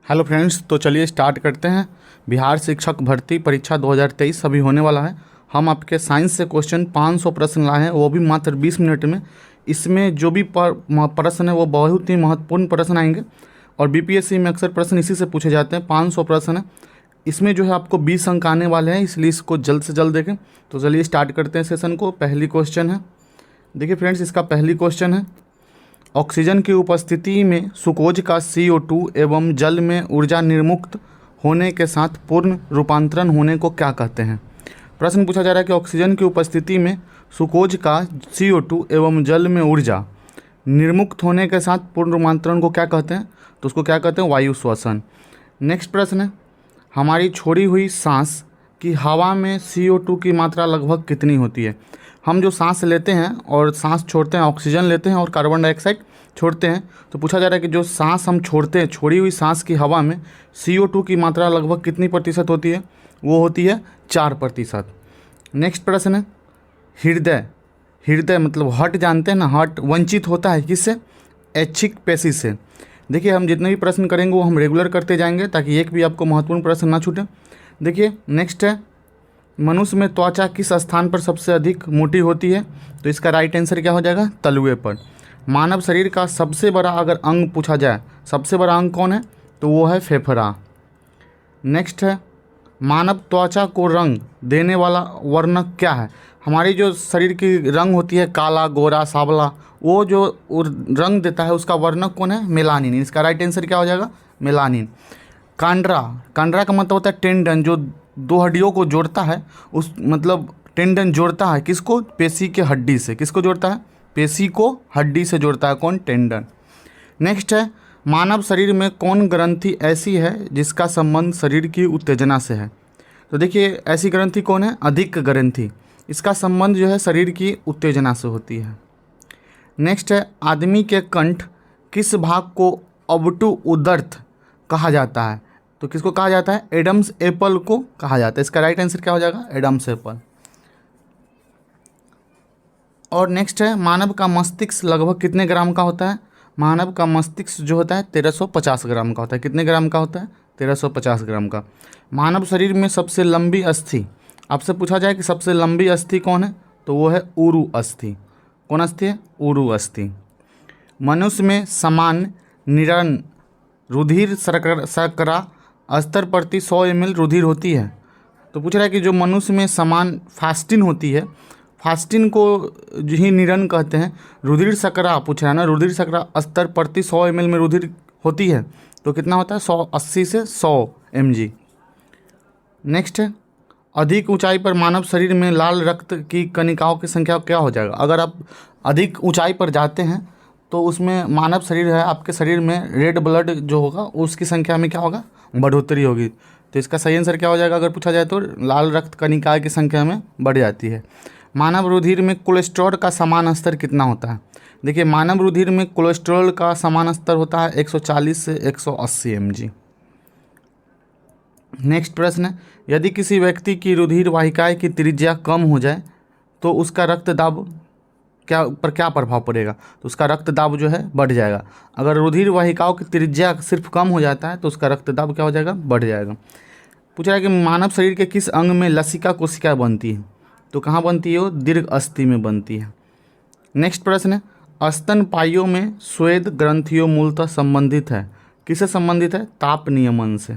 Hello friends, तो चलिए start करते हैं। बिहार शिक्षक भर्ती परीक्षा 2023 अभी होने वाला है। हम आपके साइंस से क्वेश्चन 500 प्रश्न लाए हैं, वो भी मात्र 20 मिनट में। इसमें जो भी प्रश्न है वो बहुत ही महत्वपूर्ण प्रश्न आएंगे और बीपीएससी में अक्सर प्रश्न इसी से पूछे जाते हैं। 500 प्रश्न है, इसमें जो है आपको 20 अंक आने वाले हैं, इसलिए इसको जल्द से जल्द देखें। तो चलिए स्टार्ट करते हैं सेशन को। पहली क्वेश्चन है, देखिए फ्रेंड्स, इसका पहली क्वेश्चन है, ऑक्सीजन की उपस्थिति में सुकोज का CO2 एवं जल में ऊर्जा निर्मुक्त होने के साथ पूर्ण रूपांतरण होने को क्या कहते हैं। प्रश्न पूछा जा रहा है कि ऑक्सीजन की उपस्थिति में सुकोज का CO2 एवं जल में ऊर्जा निर्मुक्त होने के साथ पूर्ण रूपांतरण को क्या कहते हैं, तो उसको क्या कहते हैं, वायु श्वसन। नेक्स्ट प्रश्न है, हमारी छोड़ी हुई सांस की हवा में CO2 की मात्रा लगभग कितनी होती है। हम जो सांस लेते हैं और सांस छोड़ते हैं, ऑक्सीजन लेते हैं और कार्बन डाइऑक्साइड छोड़ते हैं, तो पूछा जा रहा है कि जो सांस हम छोड़ते हैं, छोड़ी हुई सांस की हवा में CO2 की मात्रा लगभग कितनी प्रतिशत होती है, वो होती है 4%। नेक्स्ट प्रश्न है, हृदय हृदय मतलब हार्ट जानते हैं ना, हार्ट वंचित होता है किससे, ऐच्छिक पेशी से। देखिए हम जितने भी प्रश्न करेंगे वो हम रेगुलर करते जाएंगे ताकि एक भी आपको महत्वपूर्ण प्रश्न ना छूटे। देखिए नेक्स्ट है, मनुष्य में त्वचा किस स्थान पर सबसे अधिक मोटी होती है, तो इसका राइट आंसर क्या हो जाएगा, तलुए पर। मानव शरीर का सबसे बड़ा अगर अंग पूछा जाए, सबसे बड़ा अंग कौन है, तो वो है फेफड़ा। नेक्स्ट है, मानव त्वचा को रंग देने वाला वर्णक क्या है। हमारी जो शरीर की रंग होती है, काला, गोरा, सावला, वो जो रंग देता है उसका वर्णक कौन है, मेलानिन। इसका राइट आंसर क्या हो जाएगा, मेलानिन। कांड्रा कांड्रा का मतलब होता है टेंडन, जो दो हड्डियों को जोड़ता है, उस मतलब टेंडन जोड़ता है किसको, पेशी के हड्डी से। किसको जोड़ता है, पेशी को हड्डी से जोड़ता है, कौन, टेंडन। नेक्स्ट है, मानव शरीर में कौन ग्रंथि ऐसी है जिसका संबंध शरीर की उत्तेजना से है। तो देखिए ऐसी ग्रंथि कौन है, अधिक ग्रंथि। इसका संबंध जो है शरीर की उत्तेजना से होती है। नेक्स्ट है, आदमी के कंठ किस भाग को अवटु उदर्थ कहा जाता है, तो किसको कहा जाता है, एडम्स एप्पल को कहा जाता है। इसका राइट आंसर क्या हो जाएगा, एडम्स एप्पल। और नेक्स्ट है, मानव का मस्तिष्क लगभग कितने ग्राम का होता है। मानव का मस्तिष्क जो होता है 1350 ग्राम का होता है। कितने ग्राम का होता है, 1350 ग्राम का। मानव शरीर में सबसे लंबी अस्थि, आपसे पूछा जाए कि सबसे लंबी अस्थि कौन है, तो वो है ऊरु अस्थि। कौन अस्थि है, ऊरु अस्थि। मनुष्य में समान निरन रुधिर शर्करा स्तर प्रति 100 ml रुधिर होती है। तो पूछ रहा है कि जो मनुष्य में समान फास्टिन होती है, फास्टिन को जो ही निरन कहते हैं। रुधिर शर्करा पूछ रहा है ना, रुधिर शर्करा स्तर प्रति 100 ml में रुधिर होती है, तो कितना होता है, 180 से 100 mg। नेक्स्ट है, अधिक ऊंचाई पर मानव शरीर में लाल रक्त की कणिकाओं की संख्या क्या हो जाएगा। अगर आप अधिक ऊंचाई पर जाते हैं तो उसमें मानव शरीर है, आपके शरीर में रेड ब्लड जो होगा उसकी संख्या में क्या होगा, बढ़ोतरी होगी। तो इसका सही आंसर क्या हो जाएगा, अगर पूछा जाए तो लाल रक्त कणिका की संख्या में बढ़ जाती है। मानव रुधिर में कोलेस्ट्रॉल का समान स्तर कितना होता है। देखिए मानव रुधिर में कोलेस्ट्रॉल का समान स्तर होता है 140 से 180 mg। नेक्स्ट प्रश्न है, यदि किसी व्यक्ति की रुधिर वाहिकाएं की त्रिज्या कम हो जाए तो उसका रक्तदाब क्या प्रभाव पड़ेगा, तो उसका रक्तदाब जो है बढ़ जाएगा। अगर रुधिर वाहिकाओं की त्रिज्या सिर्फ कम हो जाता है तो उसका रक्तदाब क्या हो जाएगा, बढ़ जाएगा। पूछ रहा है कि मानव शरीर के किस अंग में लसिका कोशिका बनती है, तो कहाँ बनती है, वो दीर्घ अस्थि में बनती है। नेक्स्ट प्रश्न है, स्तनपायियों में स्वेद ग्रंथियों मूलतः संबंधित है, किससे संबंधित है, ताप नियमन से।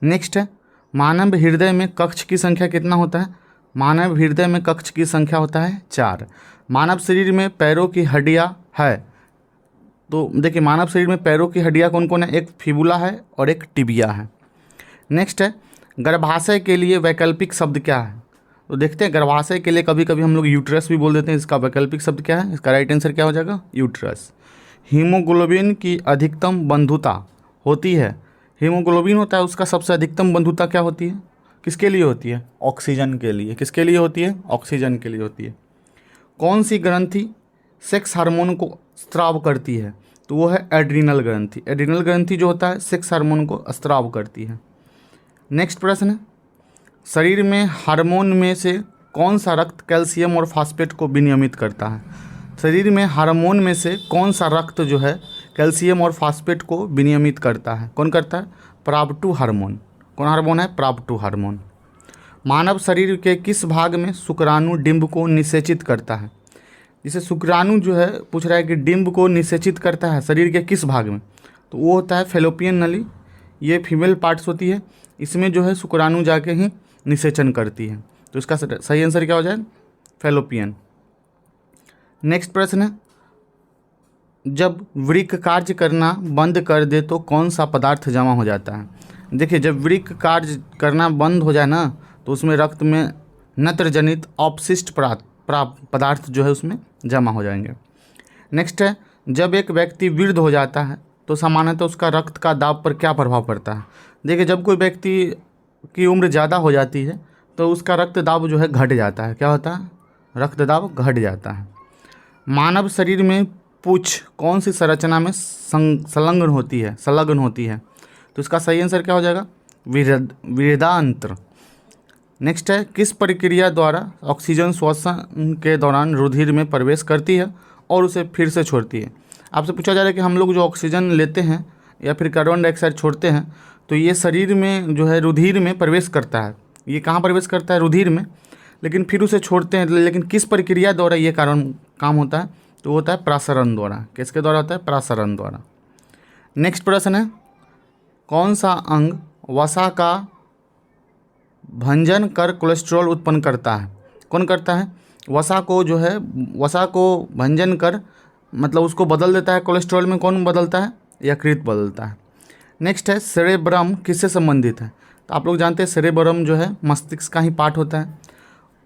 नेक्स्ट है, मानव हृदय में कक्ष की संख्या कितना होता है। मानव हृदय में कक्ष की संख्या होता है 4। मानव शरीर में पैरों की हड्डियां है, तो देखिए मानव शरीर में पैरों की हड्डियां कौन कौन है, एक फिबुला है और एक टिबिया है। नेक्स्ट है, गर्भाशय के लिए वैकल्पिक शब्द क्या है, तो देखते हैं गर्भाशय के लिए कभी कभी हम लोग यूट्रस भी बोल देते हैं, इसका वैकल्पिक शब्द क्या है, इसका राइट आंसर क्या हो जाएगा, यूट्रस। हीमोग्लोबिन की अधिकतम बंधुता होती है, हीमोग्लोबिन होता है उसका सबसे अधिकतम बंधुता क्या होती है, किसके लिए होती है, ऑक्सीजन के लिए। किसके लिए होती है, ऑक्सीजन के लिए होती है। कौन सी ग्रंथि सेक्स हार्मोन को स्राव करती है, तो वो है एड्रिनल ग्रंथि। एड्रिनल ग्रंथि जो होता है सेक्स हार्मोन को स्राव करती है। नेक्स्ट प्रश्न है, शरीर में हार्मोन में से कौन सा रक्त कैल्शियम और फास्फेट को विनियमित करता है। शरीर में हार्मोन में से कौन सा रक्त जो है कैल्शियम और फास्फेट को विनियमित करता है। कौन करता है? प्राव2 हार्मोन। कौन हार्मोन है? प्राव2 हार्मोन। मानव शरीर के किस भाग में शुक्राणु डिंब को निषेचित करता है? जिसे शुक्राणु जो है पूछ रहा है कि डिंब को निषेचित करता है शरीर के किस भाग में, तो वो होता है फैलोपियन नली। ये फीमेल पार्ट्स होती है, इसमें जो है शुक्राणु जाके ही निषेचन करती है। तो इसका सही आंसर क्या हो जाए? फैलोपियन। नेक्स्ट प्रश्न है, जब वृक्क कार्य करना बंद कर दे तो कौन सा पदार्थ जमा हो जाता है? देखिए, जब वृक्क कार्य करना बंद हो जाए ना, तो उसमें रक्त में नत्रजनित अपशिष्ट पदार्थ जो है उसमें जमा हो जाएंगे। नेक्स्ट है, जब एक व्यक्ति वृद्ध हो जाता है तो सामान्यतः उसका रक्त का दाब पर क्या प्रभाव पड़ता है? देखिए, जब कोई व्यक्ति की उम्र ज़्यादा हो जाती है तो उसका रक्त दाब जो है घट जाता है। क्या होता है? रक्त दाब घट जाता है। मानव शरीर में पूंछ कौन सी संरचना में संलग्न होती है? तो इसका सही आंसर क्या हो जाएगा? वृहदांत्र। नेक्स्ट है, किस प्रक्रिया द्वारा ऑक्सीजन श्वसन के दौरान रुधिर में प्रवेश करती है और उसे फिर से छोड़ती है? आपसे पूछा जा रहा है कि हम लोग जो ऑक्सीजन लेते हैं या फिर कार्बन डाइऑक्साइड छोड़ते हैं, तो ये शरीर में जो है रुधिर में प्रवेश करता है। ये कहाँ प्रवेश करता है? रुधिर में। लेकिन फिर उसे छोड़ते हैं, लेकिन किस प्रक्रिया द्वारा ये काम होता है? तो होता है प्रासरण द्वारा। किसके द्वारा होता है? प्रासरण द्वारा। नेक्स्ट प्रश्न है, कौन सा अंग वसा का भंजन कर कोलेस्ट्रॉल उत्पन्न करता है? कौन करता है? वसा को भंजन कर मतलब उसको बदल देता है कोलेस्ट्रॉल में। कौन बदलता है? यकृत बदलता है। नेक्स्ट है, सेरेब्रम किससे संबंधित है? तो आप लोग जानते हैं सेरेब्रम जो है मस्तिष्क का ही पार्ट होता है।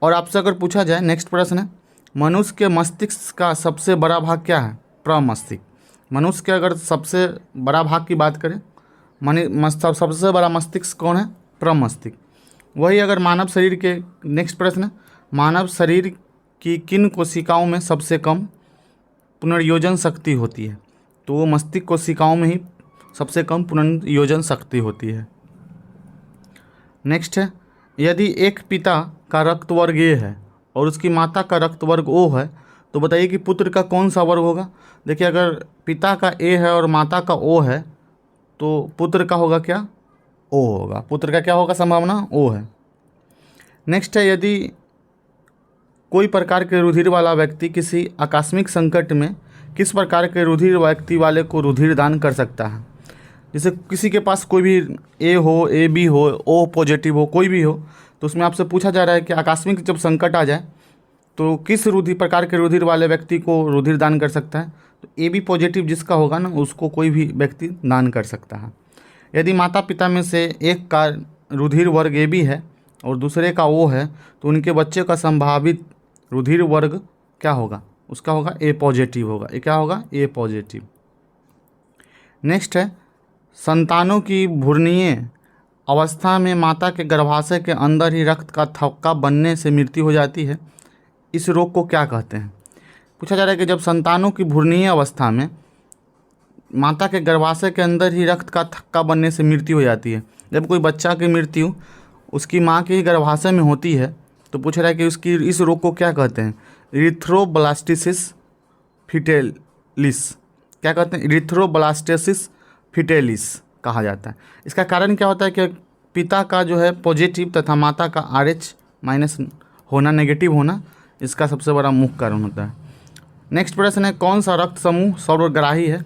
और आपसे अगर पूछा जाए, नेक्स्ट प्रश्न है, मनुष्य के मस्तिष्क का सबसे बड़ा भाग क्या है? प्रमस्तिष्क। मनुष्य के अगर सबसे बड़ा भाग की बात करें, सबसे बड़ा मस्तिष्क कौन है? प्रमस्तिष्क। वही अगर मानव शरीर के, नेक्स्ट प्रश्न है, मानव शरीर की किन कोशिकाओं में सबसे कम पुनर्योजन शक्ति होती है? तो वो मस्तिष्क कोशिकाओं में ही सबसे कम पुनर्योजन शक्ति होती है। नेक्स्ट है, यदि एक पिता का रक्त वर्ग ए है और उसकी माता का रक्त वर्ग ओ है, तो बताइए कि पुत्र का कौन सा वर्ग होगा? देखिए, अगर पिता का ए है और माता का ओ है तो पुत्र का होगा क्या? ओ होगा। पुत्र का क्या होगा? संभावना ओ है। नेक्स्ट है, यदि कोई प्रकार के रुधिर वाला व्यक्ति किसी आकस्मिक संकट में किस प्रकार के रुधिर व्यक्ति वाले को रुधिर दान कर सकता है? जैसे किसी के पास कोई भी ए हो, ए बी हो, ओ पॉजिटिव हो, कोई भी हो, तो उसमें आपसे पूछा जा रहा है कि आकस्मिक जब संकट आ जाए तो किस प्रकार के रुधिर वाले व्यक्ति को रुधिर दान कर सकता है? तो ए बी पॉजिटिव जिसका होगा ना, उसको कोई भी व्यक्ति दान कर सकता है। यदि माता पिता में से एक का रुधिर वर्ग ए बी है और दूसरे का ओ है, तो उनके बच्चे का संभावित रुधिर वर्ग क्या होगा? उसका होगा ए पॉजिटिव होगा। ये क्या होगा? ए पॉजिटिव। नेक्स्ट है, संतानों की भ्रूणीय अवस्था में माता के गर्भाशय के अंदर ही रक्त का थक्का बनने से मृत्यु हो जाती है। इस रोग को क्या कहते हैं? पूछा जा रहा है कि जब संतानों की भ्रूणीय अवस्था में माता के गर्भाशय के अंदर ही रक्त का थक्का बनने से मृत्यु हो जाती है, जब कोई बच्चा की मृत्यु उसकी माँ के ही गर्भाशय में होती है, तो पूछ रहा है कि उसकी इस रोग को क्या कहते हैं? इरिथ्रोब्लास्टिसिस फिटेलिस। क्या कहते हैं? इरिथ्रोब्लास्टिसिस फिटेलिस कहा जाता है। इसका कारण क्या होता है कि पिता का जो है पॉजिटिव तथा माता का RH- होना, नेगेटिव होना, इसका सबसे बड़ा मुख्य कारण होता है। नेक्स्ट प्रश्न है, कौन सा रक्त समूह सर्वग्राही है?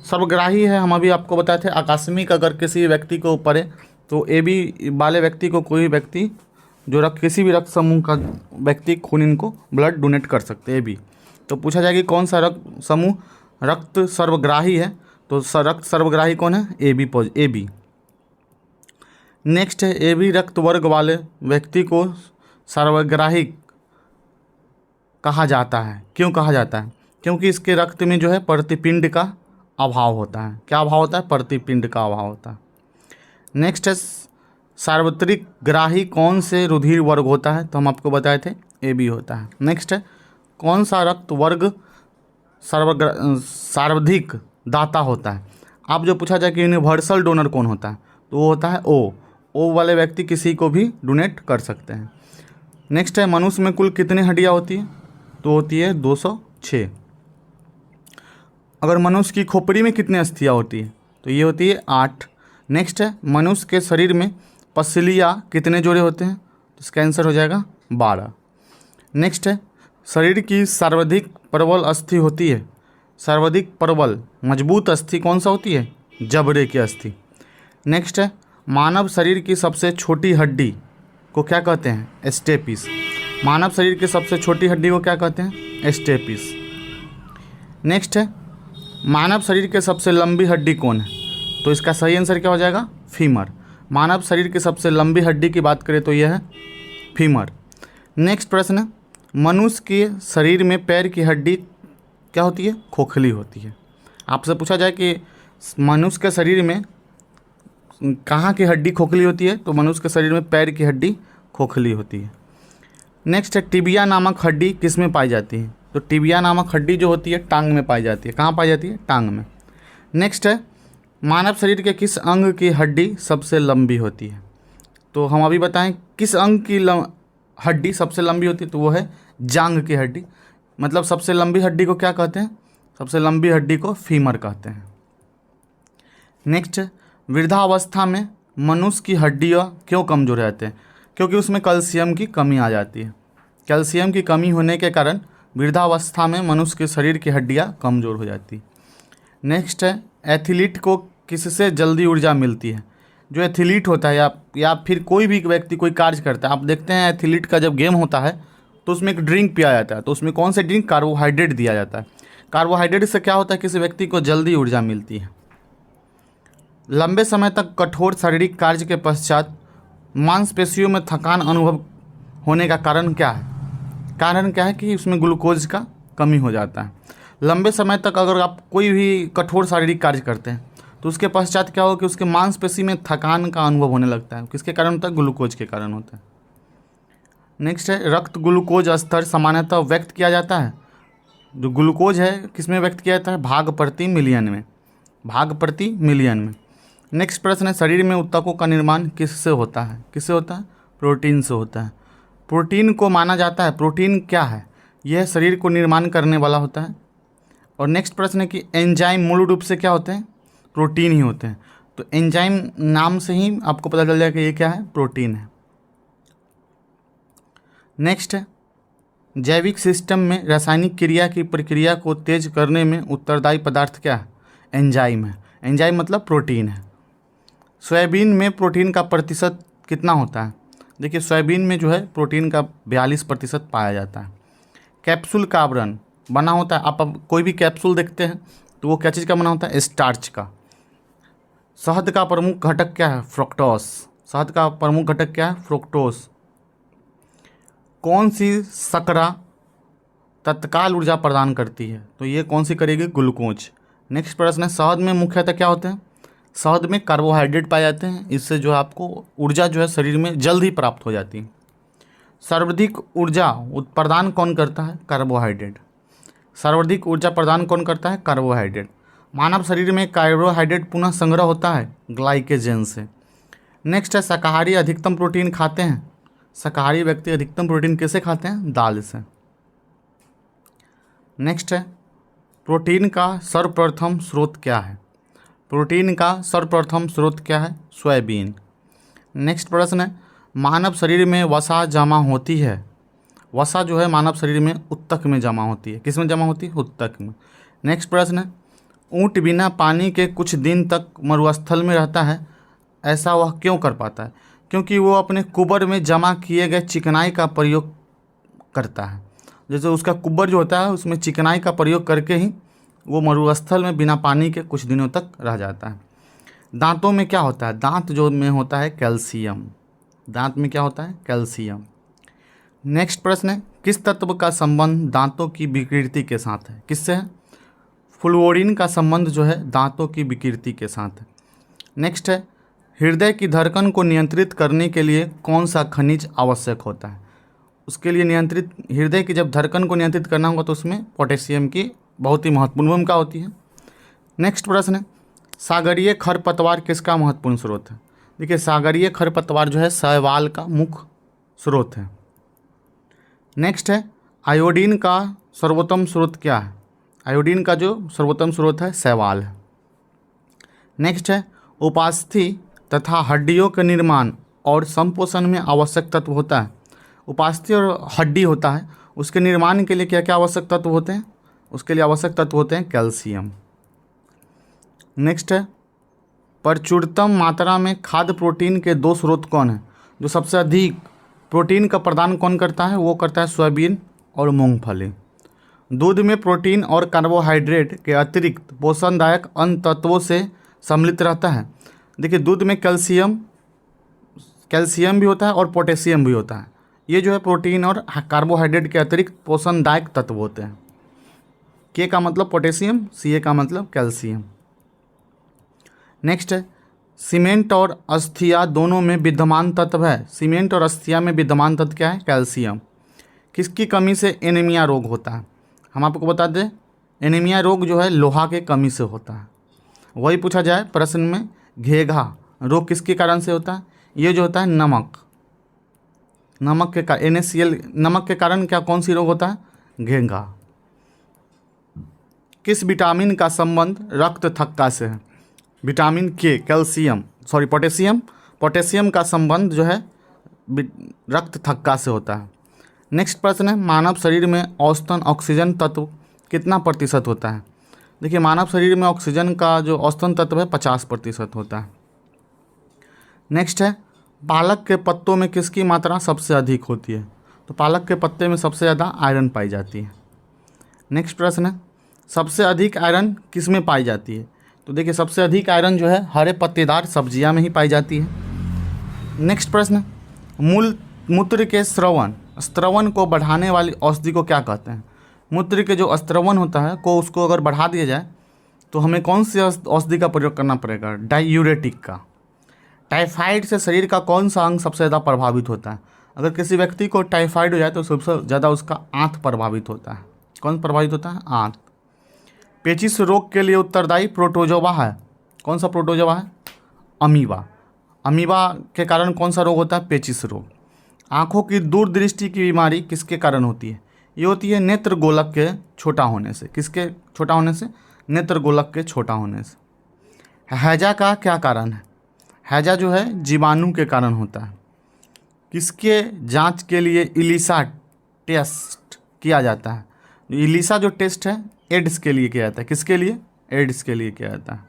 सर्वग्राही है, हम अभी आपको बताए थे, आकस्मिक अगर किसी व्यक्ति को ऊपर है तो ए बी वाले व्यक्ति को कोई व्यक्ति जो किसी भी रक्त समूह का व्यक्ति खून इनको ब्लड डोनेट कर सकते हैं, ए बी। तो पूछा जाएगा कौन सा रक्त समूह रक्त सर्वग्राही है? तो रक्त सर्वग्राही कौन है? A B. नेक्स्ट है, ए बी रक्त वर्ग वाले व्यक्ति को सर्वग्राही कहा जाता है। क्यों कहा जाता है? क्योंकि इसके रक्त में जो है प्रतिपिंड का अभाव होता है। क्या अभाव होता है? प्रतिपिंड का अभाव होता है। नेक्स्ट है, सार्वत्रिक ग्राही कौन से रुधिर वर्ग होता है? तो हम आपको बताए थे ए बी होता है। नेक्स्ट है, कौन सा रक्त वर्ग सर्वाधिक दाता होता है? आप जो पूछा जाए कि यूनिवर्सल डोनर कौन होता है, तो वो होता है ओ वाले व्यक्ति किसी को भी डोनेट कर सकते हैं। नेक्स्ट है, मनुष्य में कुल कितनी हड्डियाँ होती है? तो होती है 206। अगर मनुष्य की खोपड़ी में कितनी अस्थियाँ होती है, तो ये होती है 8। नेक्स्ट है, मनुष्य के शरीर में पसलियाँ कितने जोड़े होते हैं, तो इसका आंसर हो जाएगा 12। नेक्स्ट है, शरीर की सर्वाधिक प्रबल अस्थि होती है, सर्वाधिक प्रबल मजबूत अस्थि कौन सा होती है, जबड़े की अस्थि। नेक्स्ट है, मानव शरीर की सबसे छोटी हड्डी को क्या कहते हैं, एस्टेपिस। मानव शरीर की सबसे छोटी हड्डी को क्या कहते हैं, एस्टेपिस। नेक्स्ट है, मानव शरीर के सबसे लंबी हड्डी कौन है, तो इसका सही आंसर क्या हो जाएगा, फीमर। मानव शरीर की सबसे लंबी हड्डी की बात करें तो यह है फीमर। नेक्स्ट प्रश्न है, मनुष्य के शरीर में पैर की हड्डी क्या होती है, खोखली होती है। आपसे पूछा जाए कि मनुष्य के शरीर में कहाँ की हड्डी खोखली होती है, तो मनुष्य के शरीर में पैर की हड्डी खोखली होती है। नेक्स्ट है, टिबिया नामक हड्डी किस में पाई जाती है, तो टिबिया नामक हड्डी जो होती है टांग में पाई जाती है। कहाँ पाई जाती है, टांग में। नेक्स्ट है, मानव शरीर के किस अंग की हड्डी सबसे लंबी होती है, तो हम अभी बताएं किस अंग की हड्डी सबसे लंबी होती है, तो वो है जांघ की हड्डी। मतलब सबसे लंबी हड्डी को क्या कहते हैं, सबसे लंबी हड्डी को फीमर कहते हैं। नेक्स्ट है, वृद्धावस्था में मनुष्य की हड्डियाँ क्यों कमज़ोर रहते हैं, क्योंकि उसमें कैल्शियम की कमी आ जाती है। कैल्शियम की कमी होने के कारण वृद्धावस्था में मनुष्य के शरीर की हड्डियाँ कमज़ोर हो जाती। नेक्स्ट है, एथलीट को किससे जल्दी ऊर्जा मिलती है। जो एथलीट होता है या फिर कोई भी व्यक्ति कोई कार्य करता है, आप देखते हैं एथलीट का जब गेम होता है तो उसमें एक ड्रिंक पिया जाता है, तो उसमें कौन से ड्रिंक, कार्बोहाइड्रेट दिया जाता है। कार्बोहाइड्रेट से क्या होता है, किसी व्यक्ति को जल्दी ऊर्जा मिलती है। लंबे समय तक कठोर शारीरिक कार्य के पश्चात मांसपेशियों में थकान अनुभव होने का कारण क्या है, कारण क्या है कि उसमें ग्लूकोज का कमी हो जाता है। लंबे समय तक अगर आप कोई भी कठोर शारीरिक कार्य करते हैं तो उसके पश्चात क्या होगा कि उसके मांसपेशी में थकान का अनुभव होने लगता है। किसके कारण होता है, ग्लूकोज के कारण होता है। नेक्स्ट है, रक्त ग्लूकोज स्तर सामान्यतः व्यक्त किया जाता है। जो ग्लूकोज है किस में व्यक्त किया जाता है, भाग प्रति मिलियन में, भाग प्रति मिलियन में। नेक्स्ट प्रश्न है, शरीर में ऊतकों का निर्माण किससे होता है, किससे होता है, प्रोटीन से होता है। प्रोटीन को माना जाता है, प्रोटीन क्या है, यह शरीर को निर्माण करने वाला होता है। और नेक्स्ट प्रश्न है कि एंजाइम मूल रूप से क्या होते हैं, प्रोटीन ही होते हैं। तो एंजाइम नाम से ही आपको पता चल जाएगा कि ये क्या है, प्रोटीन है। नेक्स्ट है, जैविक सिस्टम में रासायनिक क्रिया की प्रक्रिया को तेज करने में उत्तरदायी पदार्थ क्या है, एंजाइम है। एंजाइम मतलब प्रोटीन है। सोयाबीन में प्रोटीन का प्रतिशत कितना होता है, देखिए सोयाबीन में जो है प्रोटीन का 42% पाया जाता है। कैप्सूल का आवरण बना होता है, आप अब कोई भी कैप्सूल देखते हैं तो वो क्या चीज़ का बना होता है, स्टार्च का। शहद का प्रमुख घटक क्या है, फ्रुक्टोस। शहद का प्रमुख घटक क्या है, फ्रुक्टोस। कौन सी शर्करा तत्काल ऊर्जा प्रदान करती है, तो ये कौन सी करेगी, ग्लूकोज। नेक्स्ट प्रश्न है, शहद में मुख्यतः क्या होते हैं, शहद में कार्बोहाइड्रेट पाए जाते हैं। इससे जो है आपको ऊर्जा जो है शरीर में जल्द ही प्राप्त हो जाती है। सर्वाधिक ऊर्जा प्रदान कौन करता है, कार्बोहाइड्रेट। सर्वाधिक ऊर्जा प्रदान कौन करता है, कार्बोहाइड्रेट। मानव शरीर में कार्बोहाइड्रेट पुनः संग्रह होता है ग्लाइकोजन से। नेक्स्ट है, शाकाहारी अधिकतम प्रोटीन खाते हैं। शाकाहारी व्यक्ति अधिकतम प्रोटीन कैसे खाते हैं, दाल से। नेक्स्ट है, प्रोटीन का सर्वप्रथम स्रोत क्या है। प्रोटीन का सर्वप्रथम स्रोत क्या है, सोयाबीन। नेक्स्ट प्रश्न है, मानव शरीर में वसा जमा होती है। वसा जो है मानव शरीर में उत्तक में जमा होती है। किस में जमा होती है, उत्तक में। नेक्स्ट प्रश्न है, ऊँट बिना पानी के कुछ दिन तक मरुस्थल में रहता है, ऐसा वह क्यों कर पाता है, क्योंकि वो अपने कुबर में जमा किए गए चिकनाई का प्रयोग करता है। जैसे उसका कुबर जो होता है उसमें चिकनाई का प्रयोग करके ही वो मरुस्थल में बिना पानी के कुछ दिनों तक रह जाता है। दांतों में क्या होता है, दांत जो में होता है कैल्शियम। दांत में क्या होता है, कैल्शियम। नेक्स्ट प्रश्न है, किस तत्व का संबंध दांतों की विकृति के साथ है, किससे है, फ्लोरीन का संबंध जो है दांतों की विकृति के साथ है। नेक्स्ट है, हृदय की धड़कन को नियंत्रित करने के लिए कौन सा खनिज आवश्यक होता है। उसके लिए नियंत्रित, हृदय की जब धड़कन को नियंत्रित करना होगा तो उसमें पोटेशियम की बहुत ही महत्वपूर्ण भूमिका होती है। नेक्स्ट प्रश्न है, सागरीय खरपतवार किसका महत्वपूर्ण स्रोत है। देखिए सागरीय खरपतवार जो है शैवाल का मुख्य स्रोत है। नेक्स्ट है, आयोडीन का सर्वोत्तम स्रोत क्या है। आयोडीन का जो सर्वोत्तम स्रोत है शैवाल है। नेक्स्ट है उपास्थि तथा हड्डियों के निर्माण और संपोषण में आवश्यक तत्व होता है। उपास्थि और हड्डी होता है, उसके निर्माण के लिए क्या क्या आवश्यक तत्व होते हैं? उसके लिए आवश्यक तत्व होते हैं कैल्शियम। नेक्स्ट है प्रचुरतम मात्रा में खाद्य प्रोटीन के दो स्रोत कौन है? जो सबसे अधिक प्रोटीन का प्रदान कौन करता है? वो करता है सोयाबीन और मूंगफली। दूध में प्रोटीन और कार्बोहाइड्रेट के अतिरिक्त पोषणदायक अन्य तत्वों से सम्मिलित रहता है। देखिए दूध में कैल्शियम भी होता है और पोटेशियम भी होता है। ये जो है प्रोटीन और कार्बोहाइड्रेट के अतिरिक्त पोषणदायक तत्व होते हैं। के का मतलब पोटेशियम, सी का मतलब कैल्शियम। नेक्स्ट है सीमेंट और अस्थिया दोनों में विद्यमान तत्व है। सीमेंट और अस्थिया में विद्यमान तत्व क्या है? कैल्शियम। किसकी कमी से एनीमिया रोग होता है? हम आपको बता दें एनीमिया रोग जो है लोहा के कमी से होता है। वही पूछा जाए प्रश्न में घेघा रोग किसके कारण से होता है? ये जो होता है नमक के कारण NaCl नमक के कारण क्या कौन सी रोग होता है? घेघा। किस विटामिन का संबंध रक्त थक्का से है? विटामिन के, पोटेशियम का संबंध जो है रक्त थक्का से होता है। नेक्स्ट प्रश्न है मानव शरीर में औसतन ऑक्सीजन तत्व कितना प्रतिशत होता है? देखिए मानव शरीर में ऑक्सीजन का जो औसतन तत्व है 50% होता है। नेक्स्ट है पालक के पत्तों में किसकी मात्रा सबसे अधिक होती है? तो पालक के पत्ते में सबसे ज़्यादा आयरन पाई जाती है। नेक्स्ट प्रश्न है सबसे अधिक आयरन किस में पाई जाती है? तो देखिए सबसे अधिक आयरन जो है हरे पत्तेदार सब्जियां में ही पाई जाती है। नेक्स्ट प्रश्न मूत्र के स्त्रवन को बढ़ाने वाली औषधि को क्या कहते हैं? मूत्र के जो स्त्रवन होता है को उसको अगर बढ़ा दिया जाए तो हमें कौन सी औषधि का प्रयोग करना पड़ेगा? डायूरेटिक का। टाइफाइड से शरीर का कौन सा अंग सबसे ज़्यादा प्रभावित होता है? अगर किसी व्यक्ति को टाइफाइड हो जाए तो सबसे ज़्यादा उसका आंत प्रभावित होता है। कौन प्रभावित होता है? आंत। पेचिश रोग के लिए उत्तरदायी प्रोटोजोवा है। कौन सा प्रोटोजोवा है? अमीबा। अमीबा के कारण कौन सा रोग होता है? पेचिश रोग। आँखों की दूरदृष्टि की बीमारी किसके कारण होती है? ये होती है नेत्र गोलक के छोटा होने से। किसके छोटा होने से? नेत्र गोलक के छोटा होने से। हैजा का क्या कारण है? हैजा जो है जीवाणु के कारण होता है। किसके जांच के लिए इलिसा टेस्ट किया जाता है? इलिसा जो टेस्ट है एड्स के लिए किया जाता है। किसके लिए? एड्स के लिए किया जाता है।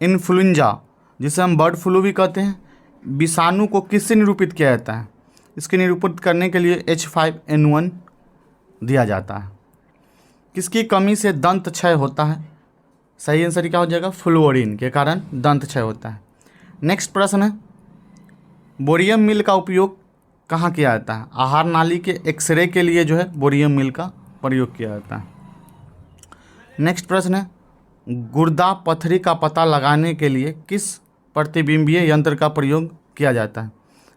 इन्फ्लुएंजा जिसे हम बर्ड फ्लू भी कहते हैं विषाणु को किससे निरूपित किया जाता है? इसके निरूपित करने के लिए H5N1 दिया जाता है। किसकी कमी से दंत क्षय होता है? सही आंसर क्या हो जाएगा? फ्लोरीन के कारण दंत क्षय होता है। नेक्स्ट प्रश्न है बोरियम मिल का उपयोग कहाँ किया जाता है? आहार नाली के एक्सरे के लिए जो है बोरियम मिल का प्रयोग किया जाता है। नेक्स्ट प्रश्न है गुर्दा पथरी का पता लगाने के लिए किस प्रतिबिंबीय यंत्र का प्रयोग किया जाता है?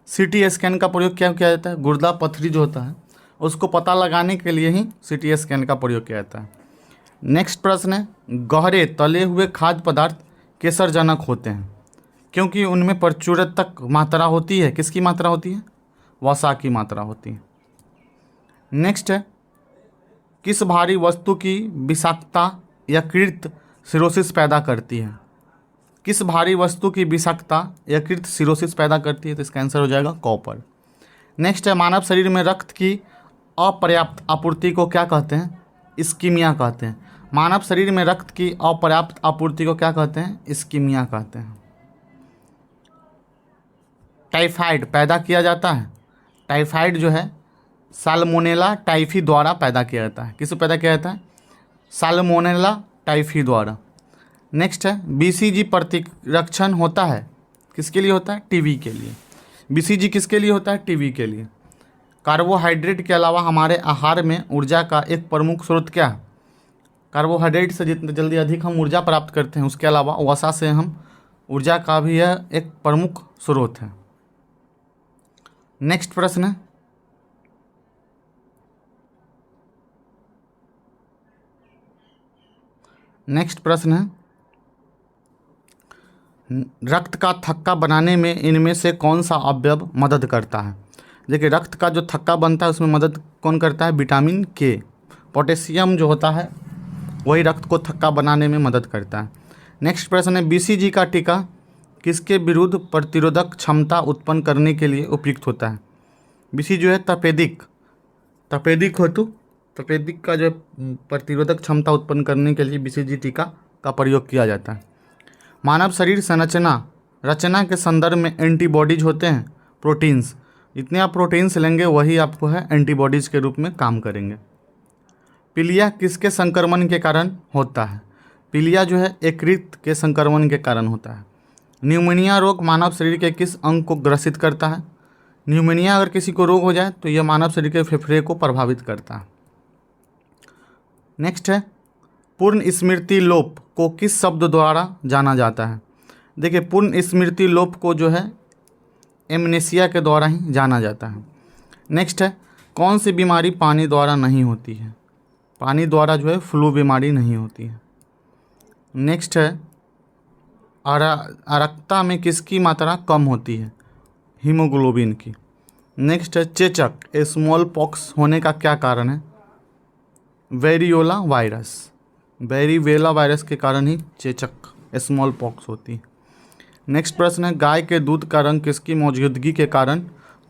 CT स्कैन का प्रयोग क्या किया जाता है? गुर्दा पथरी जो होता है उसको पता लगाने के लिए ही CT स्कैन का प्रयोग किया जाता है। नेक्स्ट प्रश्न है गहरे तले हुए खाद्य पदार्थ केसरजनक होते हैं क्योंकि उनमें प्रचुरतक मात्रा होती है। किसकी मात्रा होती है? वसा की मात्रा होती है। नेक्स्ट है किस भारी वस्तु की विषाक्तता यकृत सिरोसिस पैदा करती है? किस भारी वस्तु की विषाक्तता यकृत सिरोसिस पैदा करती है? तो इसका आंसर हो जाएगा कॉपर। नेक्स्ट है मानव शरीर में रक्त की अपर्याप्त आपूर्ति को क्या कहते हैं? इस्कीमिया कहते हैं। मानव शरीर में रक्त की अपर्याप्त आपूर्ति को क्या कहते हैं? इस्कीमिया कहते हैं। टाइफाइड पैदा किया जाता है। टाइफाइड जो है साल्मोनेला टाइफी द्वारा पैदा किया जाता है। किससे पैदा किया जाता है? साल्मोनेला टाइफी द्वारा। नेक्स्ट है BCG प्रतिरक्षण होता है किसके लिए होता है? टीबी के लिए। BCG किसके लिए होता है? टीबी के लिए। कार्बोहाइड्रेट के अलावा हमारे आहार में ऊर्जा का एक प्रमुख स्रोत क्या है? कार्बोहाइड्रेट से जितने जल्दी अधिक हम ऊर्जा प्राप्त करते हैं उसके अलावा वसा से हम ऊर्जा का भी यह एक प्रमुख स्रोत है। नेक्स्ट प्रश्न है रक्त का थक्का बनाने में इनमें से कौन सा अवयव मदद करता है? देखिए रक्त का जो थक्का बनता है उसमें मदद कौन करता है? विटामिन के। पोटेशियम जो होता है वही रक्त को थक्का बनाने में मदद करता है। नेक्स्ट प्रश्न है, बीसीजी का टीका किसके विरुद्ध प्रतिरोधक क्षमता उत्पन्न करने के लिए उपयुक्त होता है? बीसीजी जो है तपेदिक तपेदिक का जो प्रतिरोधक क्षमता उत्पन्न करने के लिए बीसीजी टीका का प्रयोग किया जाता है। मानव शरीर रचना के संदर्भ में एंटीबॉडीज होते हैं, प्रोटीन्स। जितने आप प्रोटीन्स लेंगे वही आपको है एंटीबॉडीज के रूप में काम करेंगे। पीलिया किसके संक्रमण के कारण होता है? पीलिया जो है यकृत के संक्रमण के कारण होता है। न्यूमोनिया रोग मानव शरीर के किस अंग को ग्रसित करता है? न्यूमोनिया अगर किसी को रोग हो जाए तो यह मानव शरीर के फेफड़े को प्रभावित करता है। नेक्स्ट है, पूर्ण स्मृति लोप को किस शब्द द्वारा जाना जाता है? देखिए, पूर्ण स्मृति लोप को जो है एमनेसिया के द्वारा ही जाना जाता है। नेक्स्ट है, कौन सी बीमारी पानी द्वारा नहीं होती है? पानी द्वारा जो है फ्लू बीमारी नहीं होती है। नेक्स्ट है, अरक्ता में किसकी मात्रा कम होती है? हीमोग्लोबिन की। नेक्स्ट है, चेचक स्मॉल पॉक्स होने का क्या कारण है? वेरियोला वायरस के कारण ही चेचक स्मॉल पॉक्स होती है। नेक्स्ट प्रश्न है, गाय के दूध का रंग किसकी मौजूदगी के कारण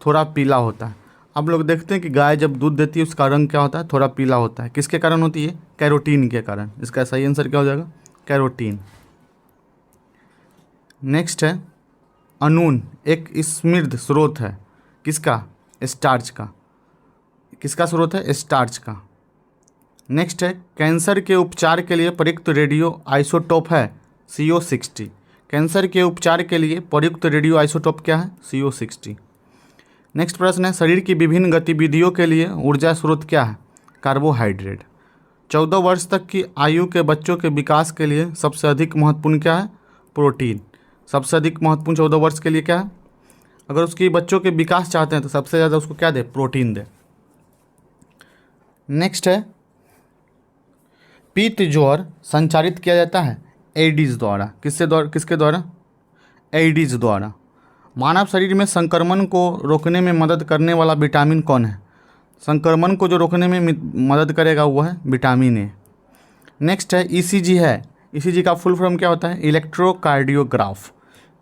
थोड़ा पीला होता है? आप लोग देखते हैं कि गाय जब दूध देती है उसका रंग क्या होता है? थोड़ा पीला होता है। किसके कारण होती है? कैरोटीन के कारण। इसका सही आंसर क्या हो जाएगा? कैरोटीन। नेक्स्ट है, अनून एक समृद्ध स्रोत है किसका? स्टार्च का। किसका स्रोत है? स्टार्च का। नेक्स्ट है, कैंसर के उपचार के लिए प्रयुक्त रेडियो आइसोटोप है CO60। कैंसर के उपचार के लिए प्रयुक्त रेडियो आइसोटोप क्या है? CO60। नेक्स्ट प्रश्न है, शरीर की विभिन्न गतिविधियों के लिए ऊर्जा स्रोत क्या है? कार्बोहाइड्रेट। 14 वर्ष तक की आयु के बच्चों के विकास के लिए सबसे अधिक महत्वपूर्ण क्या है? प्रोटीन। सबसे अधिक महत्वपूर्ण 14 वर्ष के लिए क्या है? अगर उसकी बच्चों के विकास चाहते हैं तो सबसे ज़्यादा उसको क्या दे? प्रोटीन दे। नेक्स्ट है, पीत ज्वर संचारित किया जाता है एडीज द्वारा। किसके द्वारा? एडीज द्वारा। मानव शरीर में संक्रमण को रोकने में मदद करने वाला विटामिन कौन है? संक्रमण को जो रोकने में मदद करेगा वो है विटामिन ए। नेक्स्ट है, ईसीजी है। ईसीजी का फुल फॉर्म क्या होता है? इलेक्ट्रोकार्डियोग्राफ।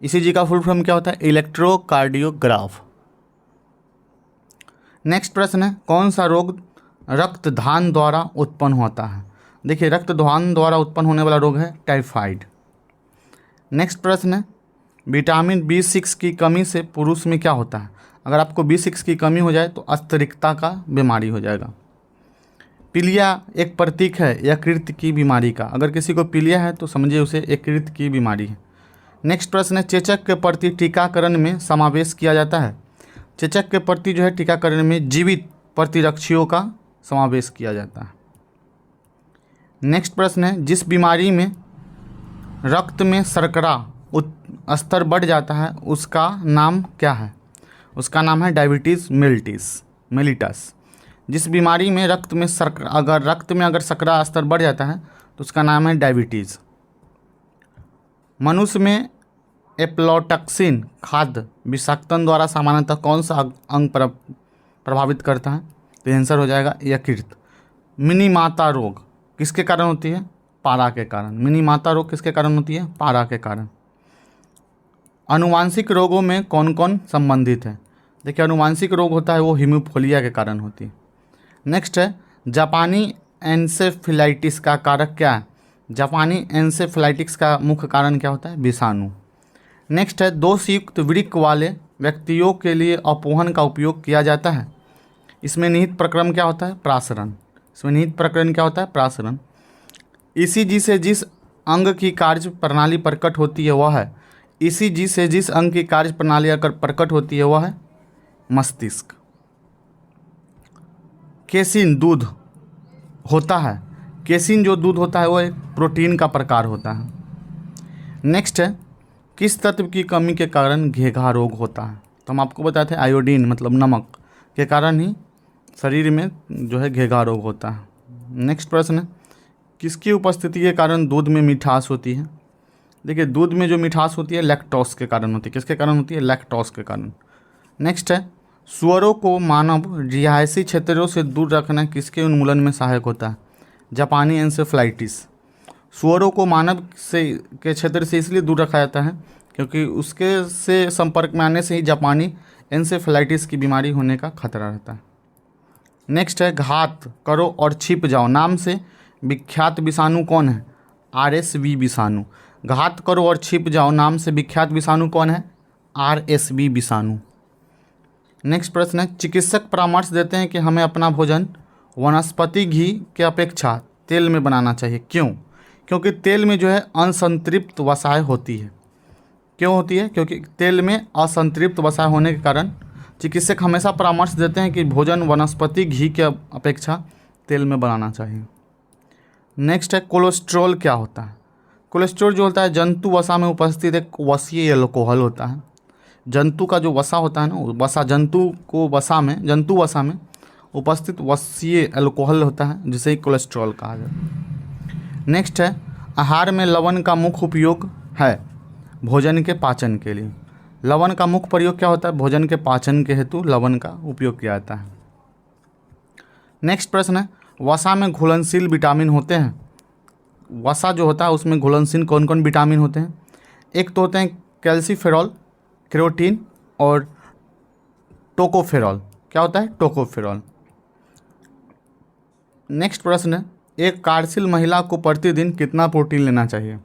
ईसीजी का फुल फॉर्म क्या होता है? इलेक्ट्रोकार्डियोग्राफ। नेक्स्ट प्रश्न है, कौन सा रोग रक्तदान द्वारा उत्पन्न होता है? देखिए, रक्तदान द्वारा उत्पन्न होने वाला रोग है टाइफाइड। नेक्स्ट प्रश्न है, विटामिन B6 की कमी से पुरुष में क्या होता है? अगर आपको B6 की कमी हो जाए तो अस्तरिक्ता का बीमारी हो जाएगा। पीलिया एक प्रतीक है यकृत की बीमारी का। अगर किसी को पीलिया है तो समझिए उसे यकृत की बीमारी है। नेक्स्ट प्रश्न है, चेचक के प्रति टीकाकरण में समावेश किया जाता है। चेचक के प्रति जो है टीकाकरण में जीवित प्रतिरक्षियों का समावेश किया जाता है। नेक्स्ट प्रश्न है, जिस बीमारी में रक्त में शर्करा स्तर बढ़ जाता है उसका नाम क्या है? उसका नाम है डायबिटीज़ मेलिटस। जिस बीमारी में रक्त में शर्करा स्तर बढ़ जाता है तो उसका नाम है डायबिटीज़। मनुष्य में एप्लाटॉक्सिन खाद्य विषाक्तन द्वारा सामान्यतः कौन सा अंग प्रभावित करता है? तो आंसर हो जाएगा यकृत। मिनी माता रोग किसके कारण होती है? पारा के कारण। मिनी माता रोग किसके कारण होती है? पारा के कारण। अनुवांशिक रोगों में कौन कौन संबंधित है? देखिए, अनुवांशिक रोग होता है वो हीमोफिलिया के कारण होती है। नेक्स्ट है, जापानी एन्सेफेलाइटिस का कारक क्या है? जापानी एन्सेफेलाइटिस का मुख्य कारण क्या होता है? विषाणु। नेक्स्ट है, दोषयुक्त वृक्क वाले व्यक्तियों के लिए अपोहन का उपयोग किया जाता है। इसमें निहित प्रक्रम क्या होता है? प्रासरण। ईसीजी से जिस अंग की कार्य प्रणाली प्रकट होती है वह है? ईसीजी से जिस अंग की कार्य प्रणाली अगर प्रकट होती है वह है मस्तिष्क। केसिन दूध होता है। केसिन जो दूध होता है वो एक प्रोटीन का प्रकार होता है। नेक्स्ट है, किस तत्व की कमी के कारण घेघा रोग होता है? तो हम आपको बताए थे आयोडीन मतलब नमक के कारण ही शरीर में जो है घेघा रोग होता है। नेक्स्ट प्रश्न है, किसकी उपस्थिति के कारण दूध में मिठास होती है? देखिए, दूध में जो मिठास होती है लैक्टोस के कारण होती है। किसके कारण होती है? लैक्टोस के कारण। नेक्स्ट है, सुअरों को मानव रिहायशी क्षेत्रों से दूर रखना किसके उन्मूलन में सहायक होता है? जापानी एन्सेफेलाइटिस। सुअरों को मानव से के क्षेत्र से इसलिए दूर रखा जाता है क्योंकि उसके से संपर्क में आने से ही जापानी एन्सेफेलाइटिस की बीमारी होने का खतरा रहता है। नेक्स्ट है घात करो और छिप जाओ नाम से विख्यात विषाणु कौन है? RSV विषाणु। घात करो और छिप जाओ नाम से विख्यात विषाणु कौन है? RSV विषाणु। नेक्स्ट प्रश्न है चिकित्सक परामर्श देते हैं कि हमें अपना भोजन वनस्पति घी के अपेक्षा तेल में बनाना चाहिए। क्यों? क्योंकि तेल में जो है असंतृप्त वसाएं होती है। क्यों होती है? क्योंकि तेल में असंतृप्त वसा होने के कारण चिकित्सक हमेशा परामर्श देते हैं कि भोजन वनस्पति घी के अपेक्षा तेल में बनाना चाहिए। नेक्स्ट है कोलेस्ट्रॉल क्या होता है? कोलेस्ट्रॉल जो होता है जंतु वसा में उपस्थित एक वसीय अल्कोहल होता है। जंतु का जो वसा होता है ना, वसा जंतु वसा में उपस्थित वसीय अल्कोहल होता है जिसे कोलेस्ट्रॉल कहा जाता है। नेक्स्ट है आहार में लवण का मुख्य उपयोग है भोजन के पाचन के लिए। लवण का मुख्य प्रयोग क्या होता है? भोजन के पाचन के हेतु लवण का उपयोग किया जाता है। नेक्स्ट प्रश्न है वसा में घुलनशील विटामिन होते हैं। वसा जो होता है उसमें घुलनशील कौन कौन विटामिन होते हैं? एक तो होते हैं कैल्सीफेरॉल, कैरोटीन और टोकोफेरॉल। क्या होता है? टोकोफेरॉल। नेक्स्ट प्रश्न है एक कार्यशील महिला को प्रतिदिन कितना प्रोटीन लेना चाहिए?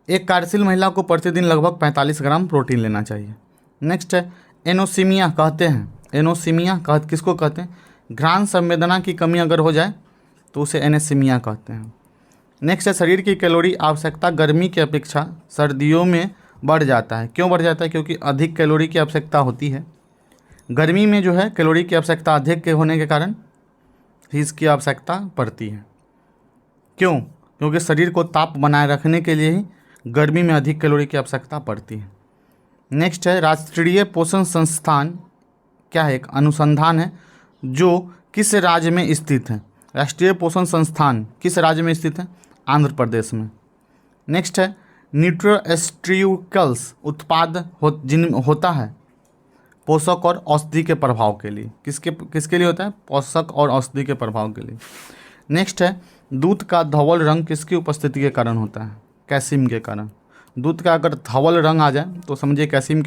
एक कार्यशील महिला को प्रतिदिन लगभग 45 ग्राम प्रोटीन लेना चाहिए। नेक्स्ट है एनोसीमिया कहते हैं। एनोसीमिया किसको कहते हैं? घ्राण संवेदना की कमी अगर हो जाए तो उसे एनेसीमिया कहते हैं। नेक्स्ट है शरीर की कैलोरी आवश्यकता गर्मी की अपेक्षा सर्दियों में बढ़ जाता है। क्यों बढ़ जाता है? क्योंकि अधिक कैलोरी की आवश्यकता होती है। गर्मी में जो है कैलोरी की आवश्यकता अधिक के होने के कारण इसकी आवश्यकता पड़ती है। क्यों? क्योंकि शरीर को ताप बनाए रखने के लिए ही गर्मी में अधिक कैलोरी की आवश्यकता पड़ती है। नेक्स्ट है राष्ट्रीय पोषण संस्थान क्या है? एक अनुसंधान है जो किस राज्य में स्थित है? राष्ट्रीय पोषण संस्थान किस राज्य में स्थित है? आंध्र प्रदेश में। नेक्स्ट है न्यूट्रोएस्ट्रिकल्स उत्पाद होता है पोषक और औषधि के प्रभाव के लिए। किसके लिए होता है? पोषक और औषधि के प्रभाव के लिए। नेक्स्ट है दूध का धवल रंग किसकी उपस्थिति के कारण होता है? कैल्शियम के कारण। दूध का अगर धवल रंग आ जाए तो समझिए कैल्शियम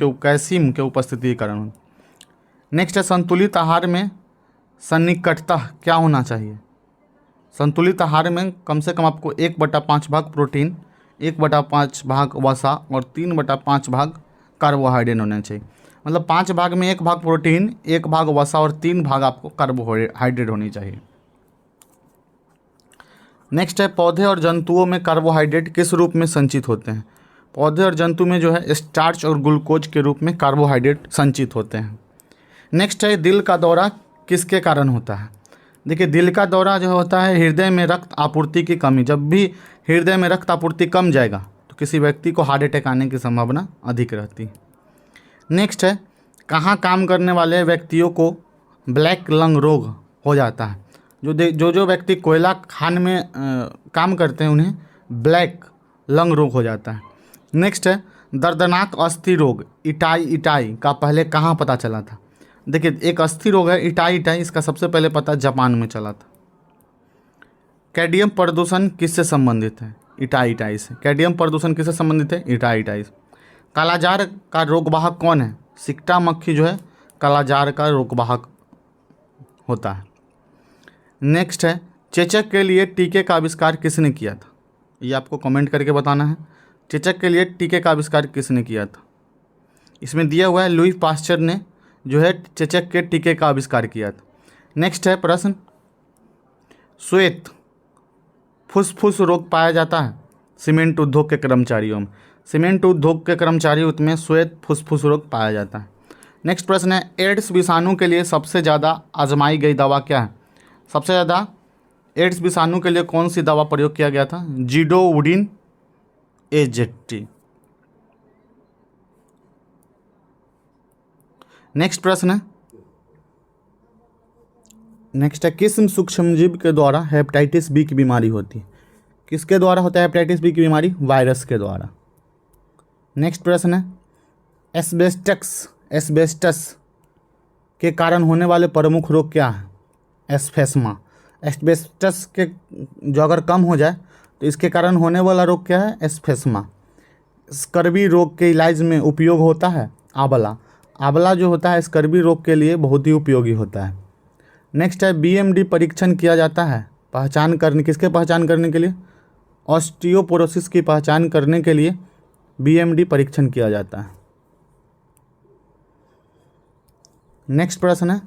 के उपस्थिति के कारण होता है। नेक्स्ट है संतुलित आहार में सन्निकटतः क्या होना चाहिए? संतुलित आहार में कम से कम आपको 1/5 भाग प्रोटीन, 1/5 भाग वसा और 3/5 भाग कार्बोहाइड्रेट होना चाहिए। मतलब 5 भाग में 1 भाग प्रोटीन, 1 भाग वसा और 3 भाग आपको कार्बोहाइड्रेट होनी चाहिए। नेक्स्ट है पौधे और जंतुओं में कार्बोहाइड्रेट किस रूप में संचित होते हैं? पौधे और जंतु में जो है स्टार्च और ग्लूकोज के रूप में कार्बोहाइड्रेट संचित होते हैं। नेक्स्ट है दिल का दौरा किसके कारण होता है? देखिए दिल का दौरा जो होता है हृदय में रक्त आपूर्ति की कमी। जब भी हृदय में रक्त आपूर्ति कम जाएगा तो किसी व्यक्ति को हार्ट अटैक आने की संभावना अधिक रहती है। नेक्स्ट है कहाँ काम करने वाले व्यक्तियों को ब्लैक लंग रोग हो जाता है? जो व्यक्ति कोयला खान में काम करते हैं उन्हें ब्लैक लंग रोग हो जाता है। नेक्स्ट है दर्दनाक अस्थि रोग इटाई का पहले कहाँ पता चला था? देखिए एक अस्थि रोग है इटाई, इसका सबसे पहले पता जापान में चला था। कैडमियम प्रदूषण किससे संबंधित है? इटाई से। कैडमियम प्रदूषण किससे संबंधित है? इटाई से। कालाजार का रोगवाहक कौन है? सिक्टा मक्खी जो है कालाजार का रोगवाहक होता है। नेक्स्ट है चेचक के लिए टीके का आविष्कार किसने किया था? ये आपको कमेंट करके बताना है। चेचक के लिए टीके का आविष्कार किसने किया था? इसमें दिया हुआ है लुई पास्चर ने जो है चेचक के टीके का आविष्कार किया था। नेक्स्ट है प्रश्न श्वेत फुसफुस रोग पाया जाता है सीमेंट उद्योग के कर्मचारियों में। सीमेंट उद्योग के कर्मचारियों में श्वेत फुसफुस रोग पाया जाता है। नेक्स्ट प्रश्न है एड्स विषाणु के लिए सबसे ज़्यादा आजमाई गई दवा क्या है? सबसे ज़्यादा एड्स विषाणु के लिए कौन सी दवा प्रयोग किया गया था? Zidovudine AZT। नेक्स्ट प्रश्न है किस सूक्ष्मजीव के द्वारा हेपेटाइटिस बी की बीमारी होती है? किसके द्वारा होता है हेपेटाइटिस बी की बीमारी? वायरस के द्वारा। नेक्स्ट प्रश्न है एस्बेस्टस के कारण होने वाले प्रमुख रोग क्या है? एस्फेस्मा। एस्बेस्टस के जो अगर कम हो जाए तो इसके कारण होने वाला रोग क्या है? एस्फेस्मा। स्कर्वी रोग के इलाज में उपयोग होता है आंवला। आंवला जो होता है स्कर्वी रोग के लिए बहुत ही उपयोगी होता है। नेक्स्ट है बीएमडी परीक्षण किया जाता है किसके पहचान करने के लिए? ऑस्टियोपोरोसिस की पहचान करने के लिए बीएमडी परीक्षण किया जाता है। नेक्स्ट प्रश्न है